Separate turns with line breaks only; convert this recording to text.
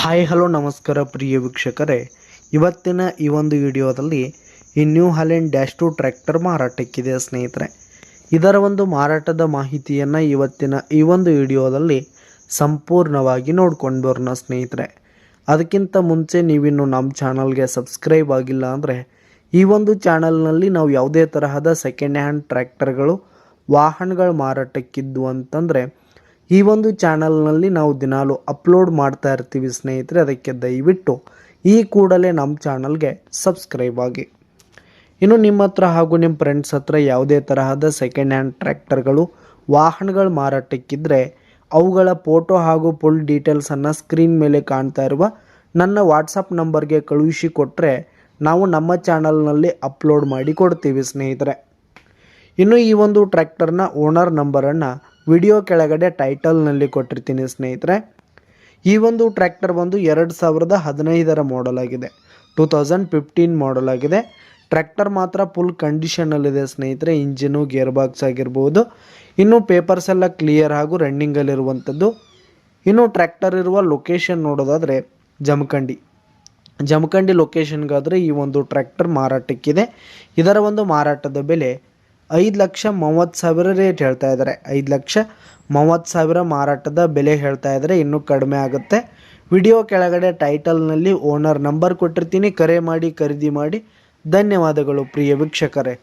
Hi hello ನಮಸ್ಕಾರ ಪ್ರಿಯ ವೀಕ್ಷಕರೇ, ಇವತ್ತಿನ ಈ ಒಂದು ವಿಡಿಯೋದಲ್ಲಿ ಈ ನ್ಯೂ ಹಾಲೆಂಡ್ -2 ಟ್ರ್ಯಾಕ್ಟರ್ ಮಾರಾಟಕ್ಕಿದೆ ಸ್ನೇಹಿತರೆ. ಇದರ ಒಂದು ಮಾರಾಟದ ಮಾಹಿತಿಯನ್ನು ಇವತ್ತಿನ ಈ ಒಂದು ವಿಡಿಯೋದಲ್ಲಿ ಸಂಪೂರ್ಣವಾಗಿ ನೋಡ್ಕೊಂಡು ಬರೋಣ ಸ್ನೇಹಿತರೆ. ಅದಕ್ಕಿಂತ ಮುಂಚೆ ನೀವಿನ್ನು ನಮ್ಮ ಚಾನಲ್ಗೆ ಸಬ್ಸ್ಕ್ರೈಬ್ ಆಗಿಲ್ಲ ಅಂದರೆ ಈ ಒಂದು ಚಾನಲ್ನಲ್ಲಿ ನಾವು ಯಾವುದೇ ತರಹದ ಸೆಕೆಂಡ್ ಹ್ಯಾಂಡ್ ಟ್ರ್ಯಾಕ್ಟರ್ಗಳು ವಾಹನಗಳು ಮಾರಾಟಕ್ಕಿದ್ದು ಅಂತಂದರೆ ಈ ಒಂದು ಚಾನಲ್ನಲ್ಲಿ ನಾವು ದಿನಾಲು ಅಪ್ಲೋಡ್ ಮಾಡ್ತಾ ಇರ್ತೀವಿ ಸ್ನೇಹಿತರೆ. ಅದಕ್ಕೆ ದಯವಿಟ್ಟು ಈ ಕೂಡಲೇ ನಮ್ಮ ಚಾನಲ್ಗೆ ಸಬ್ಸ್ಕ್ರೈಬ್ ಆಗಿ. ಇನ್ನು ನಿಮ್ಮ ಹತ್ರ ಹಾಗೂ ನಿಮ್ಮ ಫ್ರೆಂಡ್ಸ್ ಹತ್ರ ಯಾವುದೇ ತರಹದ ಸೆಕೆಂಡ್ ಹ್ಯಾಂಡ್ ಟ್ರ್ಯಾಕ್ಟರ್ಗಳು ವಾಹನಗಳು ಮಾರಾಟಕ್ಕಿದ್ದರೆ ಅವುಗಳ ಫೋಟೋ ಹಾಗೂ ಫುಲ್ ಡೀಟೇಲ್ಸನ್ನು ಸ್ಕ್ರೀನ್ ಮೇಲೆ ಕಾಣ್ತಾ ಇರುವ ನನ್ನ ವಾಟ್ಸಪ್ ನಂಬರ್ಗೆ ಕಳುಹಿಸಿ ಕೊಟ್ಟರೆ ನಾವು ನಮ್ಮ ಚಾನಲ್ನಲ್ಲಿ ಅಪ್ಲೋಡ್ ಮಾಡಿ ಕೊಡ್ತೀವಿ ಸ್ನೇಹಿತರೆ. ಇನ್ನು ಈ ಒಂದು ಟ್ರ್ಯಾಕ್ಟರ್ನ ಓನರ್ ನಂಬರನ್ನು ವಿಡಿಯೋ ಕೆಳಗಡೆ ಟೈಟಲ್ನಲ್ಲಿ ಕೊಟ್ಟಿರ್ತೀನಿ ಸ್ನೇಹಿತರೆ. ಈ ಒಂದು ಟ್ರ್ಯಾಕ್ಟರ್ ಬಂದು 2015 ಮಾಡೆಲ್ ಆಗಿದೆ, 2015 ಮಾಡೆಲ್ ಆಗಿದೆ. ಟ್ರ್ಯಾಕ್ಟರ್ ಮಾತ್ರ ಫುಲ್ ಕಂಡೀಷನಲ್ಲಿದೆ ಸ್ನೇಹಿತರೆ. ಇಂಜಿನು, ಗೇರ್ ಬಾಕ್ಸ್ ಆಗಿರ್ಬೋದು. ಇನ್ನು ಪೇಪರ್ಸ್ ಎಲ್ಲ ಕ್ಲಿಯರ್ ಹಾಗೂ ರನ್ನಿಂಗಲ್ಲಿರುವಂಥದ್ದು. ಇನ್ನು ಟ್ರ್ಯಾಕ್ಟರ್ ಇರುವ ಲೊಕೇಶನ್ ನೋಡೋದಾದರೆ ಜಮಖಂಡಿ ಲೊಕೇಶನ್ಗಾದರೆ ಈ ಒಂದು ಟ್ರ್ಯಾಕ್ಟರ್ ಮಾರಾಟಕ್ಕಿದೆ. ಇದರ ಒಂದು ಮಾರಾಟದ ಬೆಲೆ 5,30,000 ರೇಟ್ ಹೇಳ್ತಾ ಇದ್ದಾರೆ. 5,30,000 ಮಾರಾಟದ ಬೆಲೆ ಹೇಳ್ತಾ ಇದ್ದಾರೆ. ಇನ್ನೂ ಕಡಿಮೆ ಆಗುತ್ತೆ. ವಿಡಿಯೋ ಕೆಳಗಡೆ ಟೈಟಲ್ನಲ್ಲಿ ಓನರ್ ನಂಬರ್ ಕೊಟ್ಟಿರ್ತೀನಿ, ಕರೆ ಮಾಡಿ ಖರೀದಿ ಮಾಡಿ. ಧನ್ಯವಾದಗಳು ಪ್ರಿಯ ವೀಕ್ಷಕರೇ.